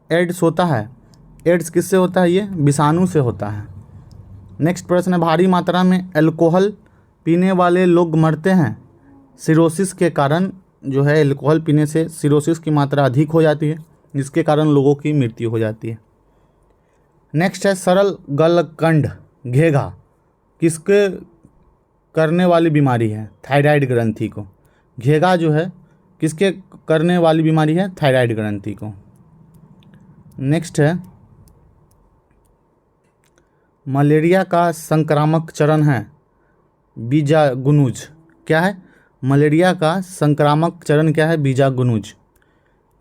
एड्स होता है। एड्स किससे होता है? ये विषाणु से होता है। नेक्स्ट प्रश्न है भारी मात्रा में अल्कोहल पीने वाले लोग मरते हैं सिरोसिस के कारण। जो है अल्कोहल पीने से सिरोसिस की मात्रा अधिक हो जाती है जिसके कारण लोगों की मृत्यु हो जाती है। नेक्स्ट है सरल गलकंड घेघा किसके करने वाली बीमारी है? थायराइड ग्रंथि को। घेघा जो है किसके करने वाली बीमारी है? थायराइड ग्रंथि को। नेक्स्ट है मलेरिया का संक्रामक चरण है बीजागुनुज। क्या है? मलेरिया का संक्रामक चरण क्या है? बीजागुनुज।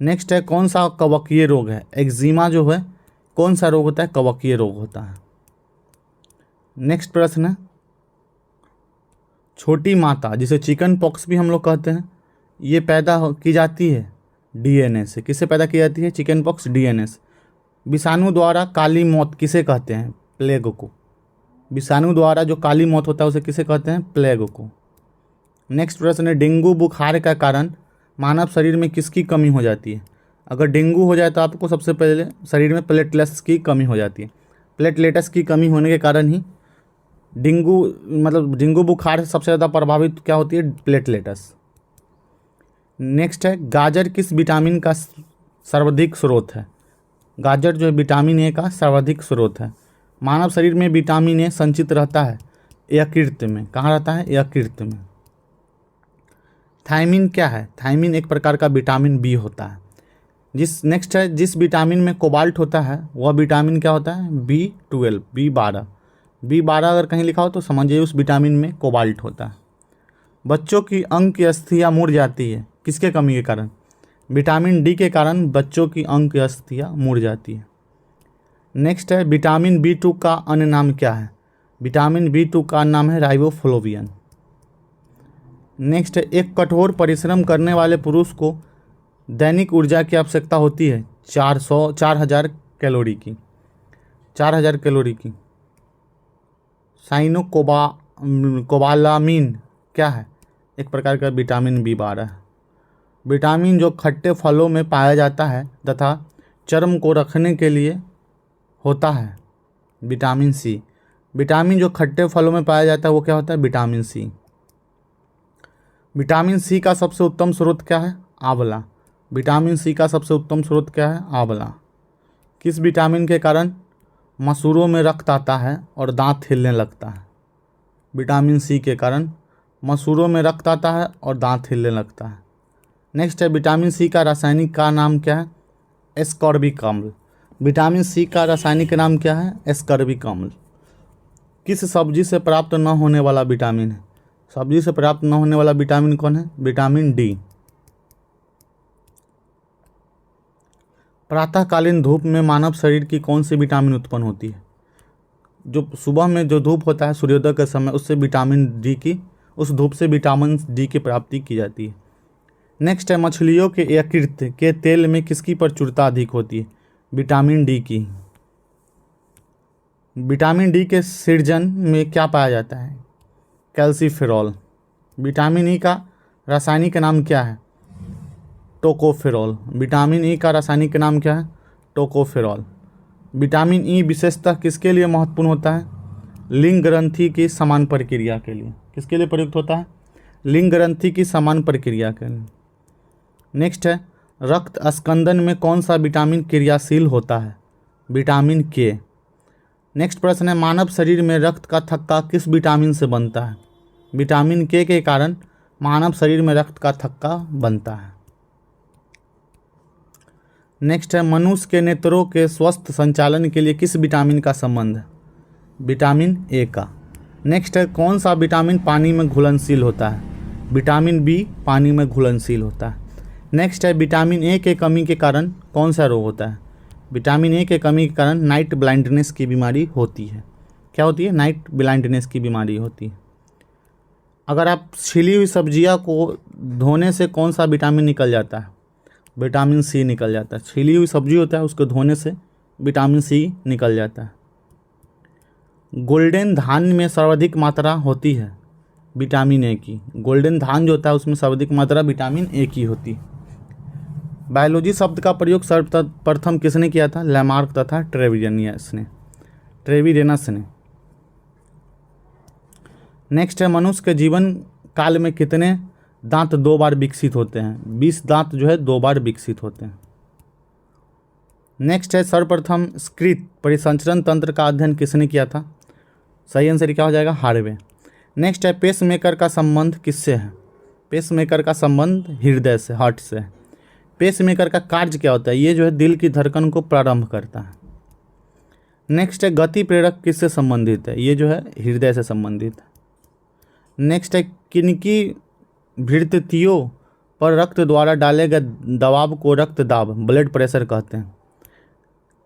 नेक्स्ट है कौन सा कवकीय रोग है? एक्जिमा जो है कौन सा रोग होता है? कवकीय रोग होता है। नेक्स्ट प्रश्न है छोटी माता जिसे चिकन पॉक्स भी हम लोग कहते हैं ये की जाती है डीएनए से। किससे पैदा की जाती है? चिकन पॉक्स डीएनए से। विषाणु द्वारा काली मौत किसे कहते हैं? प्लेग को। विषाणु द्वारा जो काली मौत होता है उसे किसे कहते हैं? प्लेग को। नेक्स्ट प्रश्न है डेंगू बुखार का कारण मानव शरीर में किसकी कमी हो जाती है? अगर डेंगू हो जाए तो आपको सबसे पहले शरीर में प्लेटलेट्स की कमी हो जाती है। प्लेटलेट्स की कमी होने के कारण ही डेंगू बुखार से सबसे ज़्यादा प्रभावित क्या होती है? प्लेटलेट्स। नेक्स्ट है गाजर किस विटामिन का सर्वाधिक स्रोत है? गाजर जो है विटामिन ए का सर्वाधिक स्रोत है। मानव शरीर में विटामिन ए संचित रहता है यकृत में। कहाँ रहता है? यकृत में। थायमिन क्या है? थायमिन एक प्रकार का विटामिन बी होता है। नेक्स्ट है जिस विटामिन में कोबाल्ट होता है वह विटामिन क्या होता है? B12 B12 अगर कहीं लिखा हो तो समझिए उस विटामिन में कोबाल्ट होता है। बच्चों की अंग की अस्थियाँ मुड़ जाती है किसके कमी के कारण? विटामिन डी के कारण बच्चों की अंग की अस्थियाँ मुड़ जाती है। नेक्स्ट है विटामिन B2 का अन्य नाम क्या है? विटामिन B2 का नाम है राइबोफ्लोवियन। नेक्स्ट है एक कठोर परिश्रम करने वाले पुरुष को दैनिक ऊर्जा की आवश्यकता होती है 4000 कैलोरी की। 4000 कैलोरी की। कोबालामीन क्या है? एक प्रकार का विटामिन B12 है। विटामिन जो खट्टे फलों में पाया जाता है तथा चर्म को रखने के लिए होता है विटामिन सी। विटामिन जो खट्टे फलों में पाया जाता है वो क्या होता है? Vitamin C. विटामिन सी का सबसे उत्तम स्रोत क्या है? आंवला। विटामिन सी का सबसे उत्तम स्रोत क्या है? आंवला। किस विटामिन के कारण मसूरों में रक्त आता है और दांत हिलने लगता है? विटामिन सी के कारण मसूरों में रक्त आता है और दांत हिलने लगता है। नेक्स्ट है विटामिन सी का रासायनिक का नाम क्या है? एस्कॉर्बिक अम्ल। विटामिन सी का रासायनिक नाम क्या है? एस्कॉर्बिक अम्ल। किस सब्जी से प्राप्त न होने वाला विटामिन है? सब्जी से प्राप्त न होने वाला विटामिन कौन है? Vitamin D. प्रातःकालीन धूप में मानव शरीर की कौन सी विटामिन उत्पन्न होती है? जो सुबह में जो धूप होता है सूर्योदय के समय उससे विटामिन डी की उस धूप से विटामिन डी की प्राप्ति की जाती है। नेक्स्ट है मछलियों के यकृत के तेल में किसकी प्रचुरता अधिक होती है? विटामिन डी की। विटामिन डी के सृजन में क्या पाया जाता है? कैल्सीफेरॉल। विटामिन ई का रासायनिक नाम क्या है? टोकोफेरॉल। विटामिन ई का रासायनिक नाम क्या है? टोकोफेरॉल। विटामिन ई विशेषतः किसके लिए महत्वपूर्ण होता है? लिंग ग्रंथि की समान प्रक्रिया के लिए। किसके लिए प्रयुक्त होता है? लिंग ग्रंथि की समान प्रक्रिया के लिए। नेक्स्ट है रक्त स्कंदन में कौन सा विटामिन क्रियाशील होता है? विटामिन के। नेक्स्ट प्रश्न है मानव शरीर में रक्त का थक्का किस विटामिन से बनता है? विटामिन के कारण मानव शरीर में रक्त का थक्का बनता है। नेक्स्ट है मनुष्य के नेत्रों के स्वस्थ संचालन के लिए किस विटामिन का संबंध है? विटामिन ए का। नेक्स्ट है कौन सा विटामिन पानी में घुलनशील होता है? विटामिन बी पानी में घुलनशील होता है। नेक्स्ट है विटामिन ए के कमी के कारण कौन सा रोग होता है? विटामिन ए के कमी के कारण नाइट ब्लाइंडनेस की बीमारी होती है। क्या होती है? नाइट ब्लाइंडनेस की बीमारी होती है। अगर आप छिली हुई सब्जियां को धोने से कौन सा विटामिन निकल जाता है? विटामिन सी निकल जाता है। छिली हुई सब्जी होता है उसको धोने से विटामिन सी निकल जाता है। गोल्डन धान में सर्वाधिक मात्रा होती है विटामिन ए की। गोल्डन धान जो होता है उसमें सर्वाधिक मात्रा विटामिन ए की होती है। बायोलॉजी शब्द का प्रयोग सर्वप्रथम किसने किया था? लैमार्क तथा ट्रेविरेनस ने। नेक्स्ट है, मनुष्य के जीवन काल में कितने दांत 2 बार विकसित होते हैं? 20 दांत जो है 2 बार विकसित होते हैं। नेक्स्ट है, सर्वप्रथम स्क्रित परिसंचरण तंत्र का अध्ययन किसने किया था? सही आंसर क्या हो जाएगा? हार्वे। नेक्स्ट है, पेसमेकर का संबंध किससे है? पेसमेकर का संबंध हृदय से, हार्ट से है। पेसमेकर का कार्य क्या होता है? ये जो है दिल की धड़कन को प्रारंभ करता है। नेक्स्ट है, गति प्रेरक किससे संबंधित है? ये जो है हृदय से संबंधित है। नेक्स्ट है, किनकी भृत्यतियों पर रक्त द्वारा डाले गए दबाव को रक्तदाब ब्लड प्रेशर कहते हैं?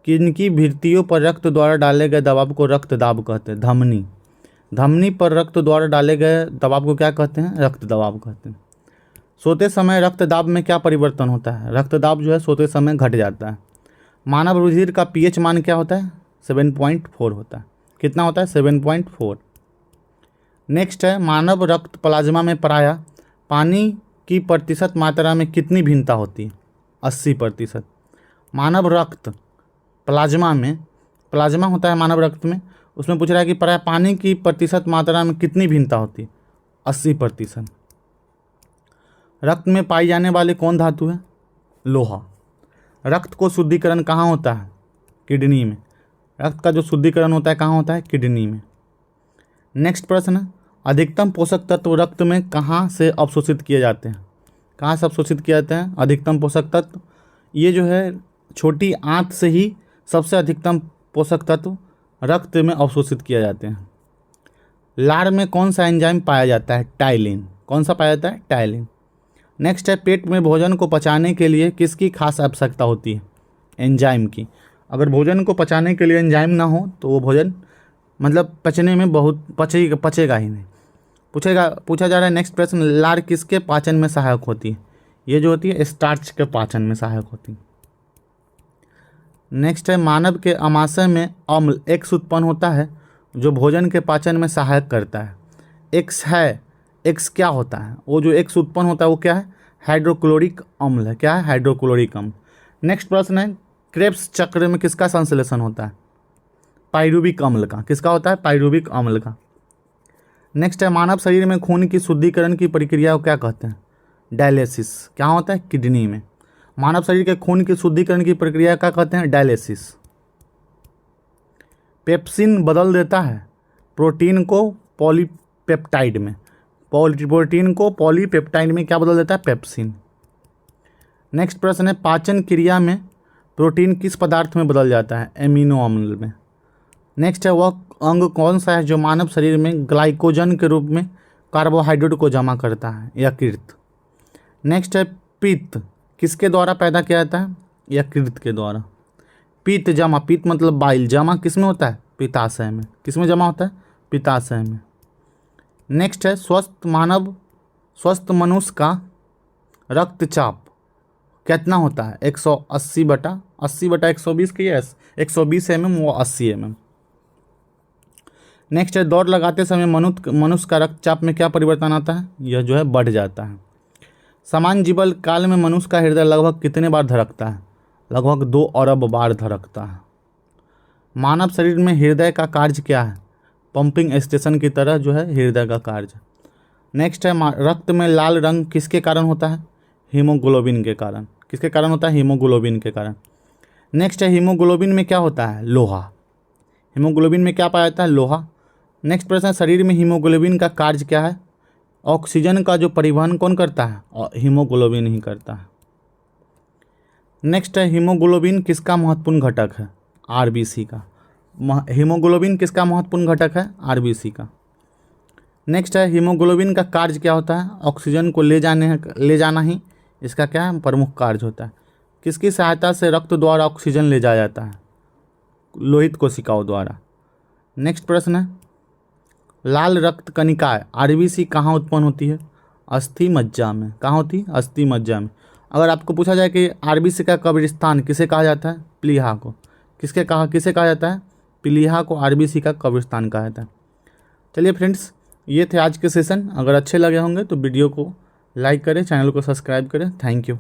किनकी भृत्यों पर रक्त द्वारा डाले गए दबाव को रक्तदाब कहते हैं? धमनी पर रक्त द्वारा डाले गए दबाव को क्या कहते हैं? रक्त दबाव कहते हैं। सोते समय रक्तदाब में क्या परिवर्तन होता है? रक्तदाब जो है सोते समय घट जाता है। मानव रुधिर का पीएच मान क्या होता है? 7.4 होता है। कितना होता है? 7.4। नेक्स्ट है, मानव रक्त प्लाज्मा में प्रायः पानी की प्रतिशत मात्रा में कितनी भिन्नता होती है? 80%। मानव रक्त प्लाज्मा में, प्लाज्मा होता है मानव रक्त में, उसमें पूछ रहा है कि प्रायः पानी की प्रतिशत मात्रा में कितनी भिन्नता होती है? 80%। रक्त में पाई जाने वाली कौन धातु है? लोहा। रक्त को शुद्धिकरण कहाँ होता है? किडनी में। रक्त का जो शुद्धिकरण होता है कहाँ होता है? किडनी में। नेक्स्ट प्रश्न है, अधिकतम पोषक तत्व रक्त में कहाँ से अवशोषित किए जाते हैं? कहाँ से अवशोषित किए जाते हैं अधिकतम पोषक तत्व? ये जो है छोटी आंत से ही सबसे अधिकतम पोषक तत्व रक्त में अवशोषित किए जाते हैं। लार में कौन सा एंजाइम पाया जाता है? टाइलिन। कौन सा पाया जाता है? टाइलिन। नेक्स्ट है, पेट में भोजन को पचाने के लिए किसकी खास आवश्यकता होती है? एंजाइम की। अगर भोजन को पचाने के लिए एंजाइम ना हो तो वो भोजन मतलब पचने में बहुत पचेगा ही नहीं। पूछा जा रहा है नेक्स्ट प्रश्न, लार किसके पाचन में सहायक होती है? ये जो होती है स्टार्च के पाचन में सहायक होती है। नेक्स्ट है, मानव के आमाशय में अम्ल एक्स उत्पन्न होता है जो भोजन के पाचन में सहायक करता है। एक्स है, एक्स क्या होता है? वो जो एक्स उत्पन्न होता है वो क्या है? हाइड्रोक्लोरिक अम्ल है। क्या है? हाइड्रोक्लोरिक अम्ल। नेक्स्ट प्रश्न है, क्रेब्स चक्र में किसका संश्लेषण होता है? पाइरुविक अम्ल का। किसका होता है? पाइरुविक अम्ल का। नेक्स्ट है, मानव शरीर में खून की शुद्धिकरण की प्रक्रिया को क्या कहते हैं? डायलिसिस। क्या होता है? किडनी में। मानव शरीर के खून की शुद्धिकरण की प्रक्रिया क्या कहते हैं? डायलिसिस। पेप्सिन बदल देता है प्रोटीन को पॉलीपेप्टाइड में। प्रोटीन को पॉलीपेप्टाइड में क्या बदल देता है? पेप्सिन। नेक्स्ट प्रश्न है, पाचन क्रिया में प्रोटीन किस पदार्थ में बदल जाता है? एमिनो अम्ल में। नेक्स्ट है, वह अंग कौन सा है जो मानव शरीर में ग्लाइकोजन के रूप में कार्बोहाइड्रेट को जमा करता है? यकृत। नेक्स्ट है, पित्त किसके द्वारा पैदा किया जाता है? यकृत के द्वारा। पित्त जमा, पित्त मतलब बाइल, जमा किस में होता है? पित्ताशय में। किस में जमा होता है? पित्ताशय में। नेक्स्ट है, स्वस्थ मनुष्य का रक्तचाप कितना होता है? 180/120 की 120 mm, वो 80 mm। नेक्स्ट है, दौड़ लगाते समय मनुष्य का रक्तचाप में क्या परिवर्तन आता है? यह जो है बढ़ जाता है। सामान्य जीवन काल में मनुष्य का हृदय लगभग कितने बार धड़कता है? लगभग 2 अरब बार धड़कता है। मानव शरीर में हृदय का कार्य क्या है? पंपिंग स्टेशन की तरह जो है हृदय का कार्य। नेक्स्ट है, रक्त में लाल रंग किसके कारण होता है? हीमोग्लोबिन के कारण। किसके कारण होता है? हीमोग्लोबिन के कारण। नेक्स्ट है, हीमोग्लोबिन में क्या होता है? लोहा। हीमोग्लोबिन में क्या पाया जाता है? लोहा। नेक्स्ट प्रश्न है, शरीर में हीमोग्लोबिन का कार्य क्या है? ऑक्सीजन का जो परिवहन कौन करता है? हीमोग्लोबिन ही करता है। नेक्स्ट है, हीमोग्लोबिन किसका महत्वपूर्ण घटक है? आरबीसी का। हीमोग्लोबिन किसका महत्वपूर्ण घटक है? आरबीसी का। नेक्स्ट है, हीमोग्लोबिन का कार्य क्या होता है? ऑक्सीजन को ले जाना ही इसका क्या है? प्रमुख कार्य होता है। किसकी सहायता से रक्त द्वारा ऑक्सीजन ले जाया जाता है? लोहित कोशिकाओं द्वारा। नेक्स्ट प्रश्न है, लाल रक्त कणिकाएं आरबीसी कहाँ उत्पन्न होती है? अस्थि मज्जा में। कहाँ होती है? अस्थि मज्जा में। अगर आपको पूछा जाए कि आरबीसी का कब्रिस्तान किसे कहा जाता है? प्लीहा को। किसे कहा जाता है? प्लीहा को आरबीसी का कब्रिस्तान कहा जाता है। चलिए फ्रेंड्स, ये थे आज के सेशन। अगर अच्छे लगे होंगे तो वीडियो को लाइक करें, चैनल को सब्सक्राइब करें। Thank you.